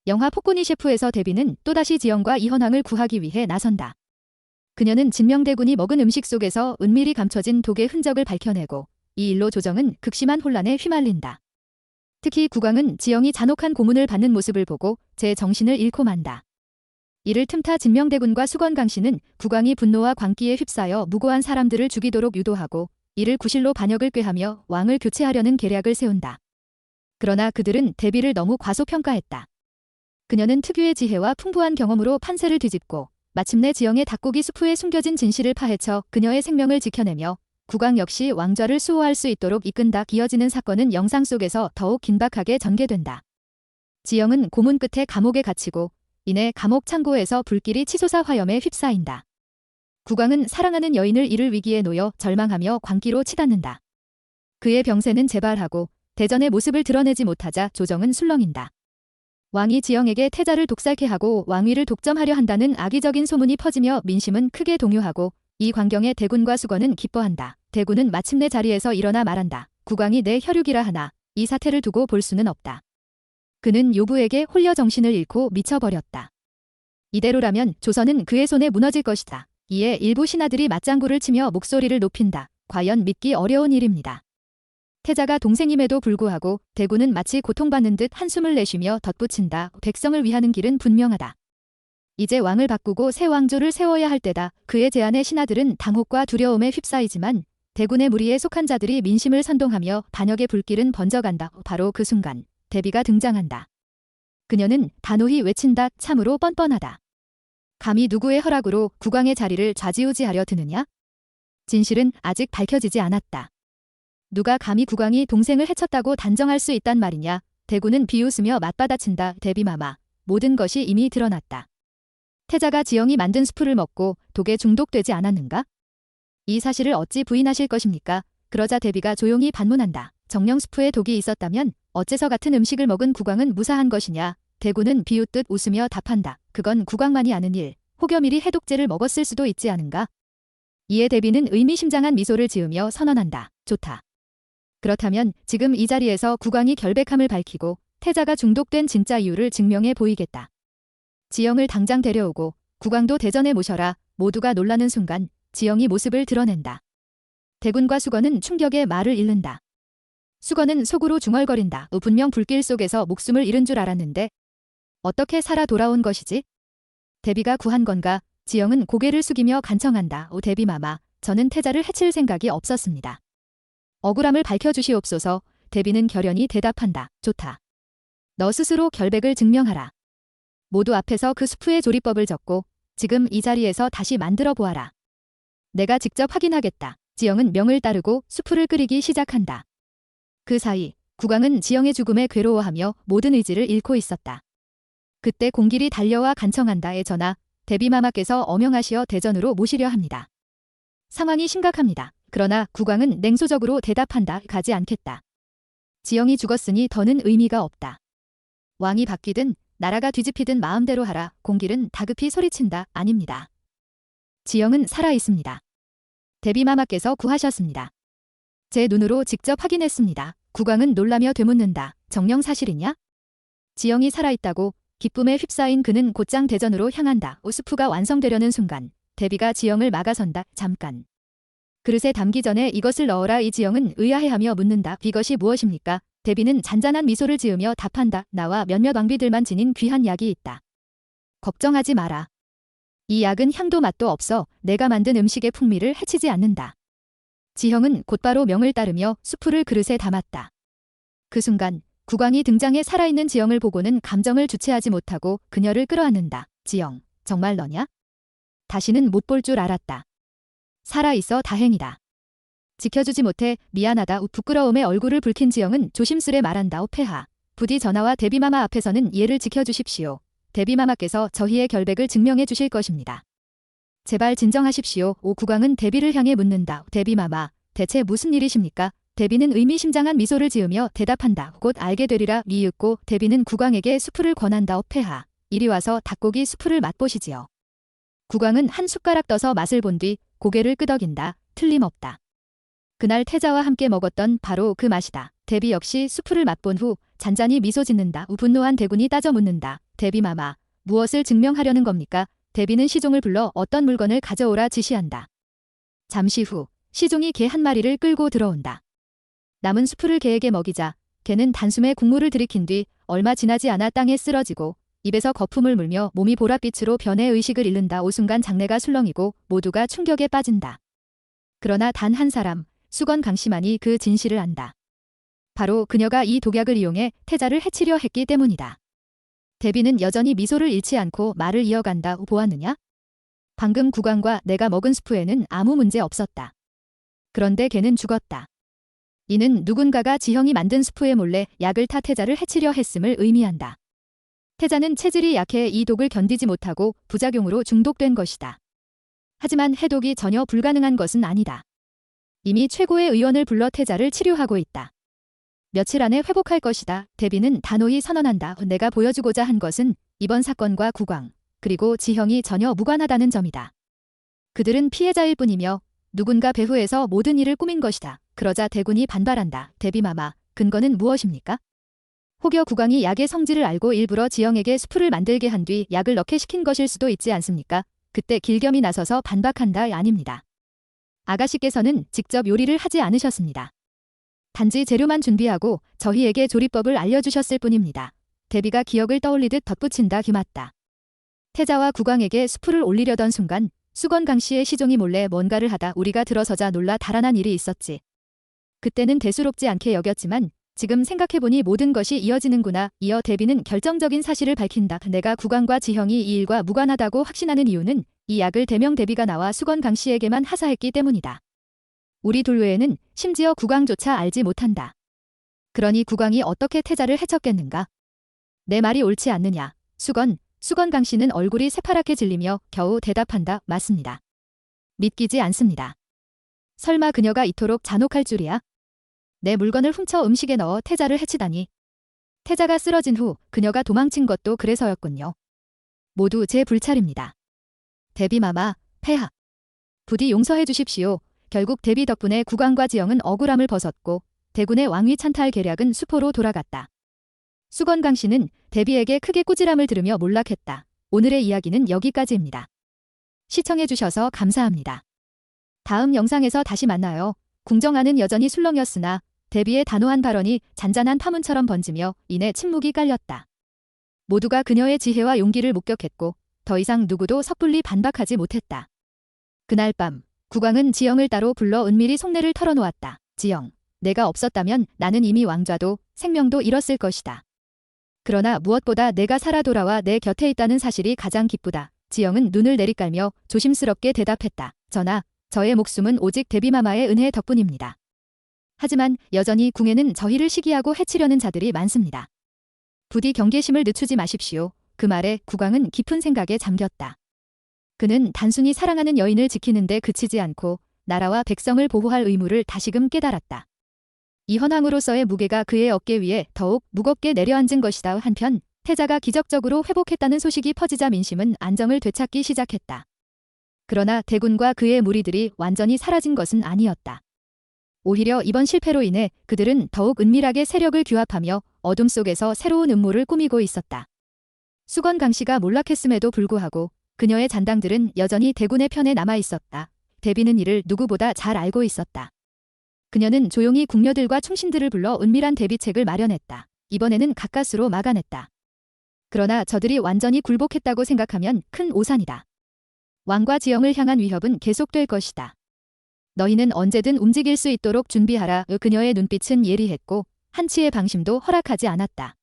영화 폭군이 셰프에서 대비는 또다시 지영과 이현황을 구하기 위해 나선다. 그녀는 진명대군이 먹은 음식 속에서 은밀히 감춰진 독의 흔적을 밝혀내고 이 일로 조정은 극심한 혼란에 휘말린다. 특히 국왕은 지영이 잔혹한 고문을 받는 모습을 보고 제 정신을 잃고 만다. 이를 틈타 진명대군과 수건강씨는 국왕이 분노와 광기에 휩싸여 무고한 사람들을 죽이도록 유도하고 이를 구실로 반역을 꾀하며 왕을 교체하려는 계략을 세운다. 그러나 그들은 대비를 너무 과소평가했다. 그녀는 특유의 지혜와 풍부한 경험으로 판세를 뒤집고 마침내 지영의 닭고기 수프에 숨겨진 진실을 파헤쳐 그녀의 생명을 지켜내며 국왕 역시 왕좌를 수호할 수 있도록 이끈다. 이어지는 사건은 영상 속에서 더욱 긴박하게 전개된다. 지영은 고문 끝에 감옥에 갇히고 이내 감옥 창고에서 불길이 치솟아 화염에 휩싸인다. 국왕은 사랑하는 여인을 잃을 위기에 놓여 절망하며 광기로 치닫는다. 그의 병세는 재발하고 대전의 모습을 드러내지 못하자 조정은 술렁인다. 왕이 지영에게 태자를 독살케 하고 왕위를 독점하려 한다는 악의적인 소문이 퍼지며 민심은 크게 동요하고 이 광경에 대군과 수건은 기뻐한다. 대군은 마침내 자리에서 일어나 말한다. 국왕이 내 혈육이라 하나 이 사태를 두고 볼 수는 없다. 그는 요부에게 홀려 정신을 잃고 미쳐버렸다. 이대로라면 조선은 그의 손에 무너질 것이다. 이에 일부 신하들이 맞장구를 치며 목소리를 높인다. 과연 믿기 어려운 일입니다. 태자가 동생임에도 불구하고 대군은 마치 고통받는 듯 한숨을 내쉬며 덧붙인다. 백성을 위하는 길은 분명하다. 이제 왕을 바꾸고 새 왕조를 세워야 할 때다. 그의 제안에 신하들은 당혹과 두려움에 휩싸이지만 대군의 무리에 속한 자들이 민심을 선동하며 반역의 불길은 번져간다. 바로 그 순간 대비가 등장한다. 그녀는 단호히 외친다. 참으로 뻔뻔하다. 감히 누구의 허락으로 국왕의 자리를 좌지우지하려 드느냐? 진실은 아직 밝혀지지 않았다. 누가 감히 국왕이 동생을 해쳤다고 단정할 수 있단 말이냐? 대군은 비웃으며 맞받아친다. 대비마마, 모든 것이 이미 드러났다. 태자가 지영이 만든 수프를 먹고 독에 중독되지 않았는가? 이 사실을 어찌 부인하실 것입니까? 그러자 대비가 조용히 반문한다. 정령 수프에 독이 있었다면 어째서 같은 음식을 먹은 국왕은 무사한 것이냐? 대군은 비웃듯 웃으며 답한다. 그건 국왕만이 아는 일, 혹여 미리 해독제를 먹었을 수도 있지 않은가? 이에 대비는 의미심장한 미소를 지으며 선언한다. 좋다. 그렇다면 지금 이 자리에서 국왕이 결백함을 밝히고 태자가 중독된 진짜 이유를 증명해 보이겠다. 지영을 당장 데려오고 국왕도 대전에 모셔라. 모두가 놀라는 순간 지영이 모습을 드러낸다. 대군과 수건은 충격에 말을 잃는다. 수건은 속으로 중얼거린다. 분명 불길 속에서 목숨을 잃은 줄 알았는데 어떻게 살아 돌아온 것이지? 대비가 구한 건가? 지영은 고개를 숙이며 간청한다. 대비마마, 저는 태자를 해칠 생각이 없었습니다. 억울함을 밝혀주시옵소서. 대비는 결연히 대답한다. 좋다. 너 스스로 결백을 증명하라. 모두 앞에서 그 수프의 조리법을 적고 지금 이 자리에서 다시 만들어 보아라. 내가 직접 확인하겠다. 지영은 명을 따르고 수프를 끓이기 시작한다. 그 사이 국왕은 지영의 죽음에 괴로워하며 모든 의지를 잃고 있었다. 그때 공길이 달려와 간청한다에 전하, 대비마마께서 어명하시어 대전으로 모시려 합니다. 상황이 심각합니다. 그러나 국왕은 냉소적으로 대답한다. 가지 않겠다. 지영이 죽었으니 더는 의미가 없다. 왕이 바뀌든 나라가 뒤집히든 마음대로 하라. 공길은 다급히 소리친다. 아닙니다. 지영은 살아있습니다. 대비마마께서 구하셨습니다. 제 눈으로 직접 확인했습니다. 국왕은 놀라며 되묻는다. 정녕 사실이냐? 지영이 살아있다고 기쁨에 휩싸인 그는 곧장 대전으로 향한다. 수프가 완성되려는 순간 대비가 지영을 막아선다. 잠깐. 그릇에 담기 전에 이것을 넣어라. 이 지영은 의아해하며 묻는다. 이것이 무엇입니까? 대비는 잔잔한 미소를 지으며 답한다. 나와 몇몇 왕비들만 지닌 귀한 약이 있다. 걱정하지 마라. 이 약은 향도 맛도 없어 내가 만든 음식의 풍미를 해치지 않는다. 지형은 곧바로 명을 따르며 수프를 그릇에 담았다. 그 순간 국왕이 등장해 살아있는 지영을 보고는 감정을 주체하지 못하고 그녀를 끌어안는다. 지영, 정말 너냐? 다시는 못 볼 줄 알았다. 살아있어 다행이다. 지켜주지 못해 미안하다. 부끄러움에 얼굴을 붉힌 지영은 조심스레 말한다. 폐하, 부디 전하와 대비마마 앞에서는 예를 지켜주십시오. 대비마마께서 저희의 결백을 증명해 주실 것입니다. 제발 진정하십시오. 국왕은 대비를 향해 묻는다. 대비마마, 대체 무슨 일이십니까? 대비는 의미심장한 미소를 지으며 대답한다. 곧 알게 되리라. 미윽고 대비는 국왕에게 수프를 권한다. 폐하, 이리 와서 닭고기 수프를 맛보시지요. 국왕은 한 숟가락 떠서 맛을 본 뒤 고개를 끄덕인다. 틀림없다. 그날 태자와 함께 먹었던 바로 그 맛이다. 대비 역시 수프를 맛본 후 잔잔히 미소 짓는다. 분노한 대군이 따져 묻는다. 대비마마, 무엇을 증명하려는 겁니까? 대비는 시종을 불러 어떤 물건을 가져오라 지시한다. 잠시 후 시종이 개 한 마리를 끌고 들어온다. 남은 수프를 개에게 먹이자 개는 단숨에 국물을 들이킨 뒤 얼마 지나지 않아 땅에 쓰러지고 입에서 거품을 물며 몸이 보랏빛으로 변해 의식을 잃는다. 오순간 장내가 술렁이고 모두가 충격에 빠진다. 그러나 단 한 사람, 수건 강씨만이 그 진실을 안다. 바로 그녀가 이 독약을 이용해 태자를 해치려 했기 때문이다. 대비는 여전히 미소를 잃지 않고 말을 이어간다. 보았느냐? 방금 국왕과 내가 먹은 수프에는 아무 문제 없었다. 그런데 걔는 죽었다. 이는 누군가가 지형이 만든 수프에 몰래 약을 타 태자를 해치려 했음을 의미한다. 태자는 체질이 약해 이 독을 견디지 못하고 부작용으로 중독된 것이다. 하지만 해독이 전혀 불가능한 것은 아니다. 이미 최고의 의원을 불러 태자를 치료하고 있다. 며칠 안에 회복할 것이다. 대비는 단호히 선언한다. 내가 보여주고자 한 것은 이번 사건과 국왕, 그리고 지형이 전혀 무관하다는 점이다. 그들은 피해자일 뿐이며 누군가 배후에서 모든 일을 꾸민 것이다. 그러자 대군이 반발한다. 대비마마, 근거는 무엇입니까? 혹여 국왕이 약의 성질을 알고 일부러 지형에게 수프를 만들게 한 뒤 약을 넣게 시킨 것일 수도 있지 않습니까? 그때 길겸이 나서서 반박한다. 아닙니다. 아가씨께서는 직접 요리를 하지 않으셨습니다. 단지 재료만 준비하고 저희에게 조리법을 알려주셨을 뿐입니다. 대비가 기억을 떠올리듯 덧붙인다. 맞다. 태자와 국왕에게 수프를 올리려던 순간 수건 강씨의 시종이 몰래 뭔가를 하다 우리가 들어서자 놀라 달아난 일이 있었지. 그때는 대수롭지 않게 여겼지만 지금 생각해보니 모든 것이 이어지는구나. 이어 대비는 결정적인 사실을 밝힌다. 내가 국왕과 지형이 이 일과 무관하다고 확신하는 이유는 이 약을 대명 대비가 나와 수건 강씨에게만 하사했기 때문이다. 우리 둘 외에는 심지어 국왕조차 알지 못한다. 그러니 국왕이 어떻게 태자를 해쳤겠는가? 내 말이 옳지 않느냐? 수건 강씨는 얼굴이 새파랗게 질리며 겨우 대답한다. 맞습니다. 믿기지 않습니다. 설마 그녀가 이토록 잔혹할 줄이야? 내 물건을 훔쳐 음식에 넣어 태자를 해치다니. 태자가 쓰러진 후 그녀가 도망친 것도 그래서였군요. 모두 제 불찰입니다. 대비마마, 폐하. 부디 용서해 주십시오. 결국 대비 덕분에 국왕과 지영은 억울함을 벗었고 대군의 왕위 찬탈 계략은 수포로 돌아갔다. 수건 강씨는 대비에게 크게 꾸지람을 들으며 몰락했다. 오늘의 이야기는 여기까지입니다. 시청해주셔서 감사합니다. 다음 영상에서 다시 만나요. 궁정안은 여전히 술렁이었으나 대비의 단호한 발언이 잔잔한 파문처럼 번지며 이내 침묵이 깔렸다. 모두가 그녀의 지혜와 용기를 목격했고 더 이상 누구도 섣불리 반박하지 못했다. 그날 밤 국왕은 지영을 따로 불러 은밀히 속내를 털어놓았다. 지영, 내가 없었다면 나는 이미 왕좌도 생명도 잃었을 것이다. 그러나 무엇보다 내가 살아 돌아와 내 곁에 있다는 사실이 가장 기쁘다. 지영은 눈을 내리깔며 조심스럽게 대답했다. 전하, 저의 목숨은 오직 대비마마의 은혜 덕분입니다. 하지만 여전히 궁에는 저희를 시기하고 해치려는 자들이 많습니다. 부디 경계심을 늦추지 마십시오. 그 말에 국왕은 깊은 생각에 잠겼다. 그는 단순히 사랑하는 여인을 지키는데 그치지 않고 나라와 백성을 보호할 의무를 다시금 깨달았다. 이 헌왕으로서의 무게가 그의 어깨 위에 더욱 무겁게 내려앉은 것이다. 한편 태자가 기적적으로 회복했다는 소식이 퍼지자 민심은 안정을 되찾기 시작했다. 그러나 대군과 그의 무리들이 완전히 사라진 것은 아니었다. 오히려 이번 실패로 인해 그들은 더욱 은밀하게 세력을 규합하며 어둠 속에서 새로운 음모를 꾸미고 있었다. 수건 강씨가 몰락했음에도 불구하고 그녀의 잔당들은 여전히 대군의 편에 남아 있었다. 대비는 이를 누구보다 잘 알고 있었다. 그녀는 조용히 궁녀들과 충신들을 불러 은밀한 대비책을 마련했다. 이번에는 가까스로 막아냈다. 그러나 저들이 완전히 굴복했다고 생각하면 큰 오산이다. 왕과 지영을 향한 위협은 계속될 것이다. 너희는 언제든 움직일 수 있도록 준비하라. 그녀의 눈빛은 예리했고 한치의 방심도 허락하지 않았다.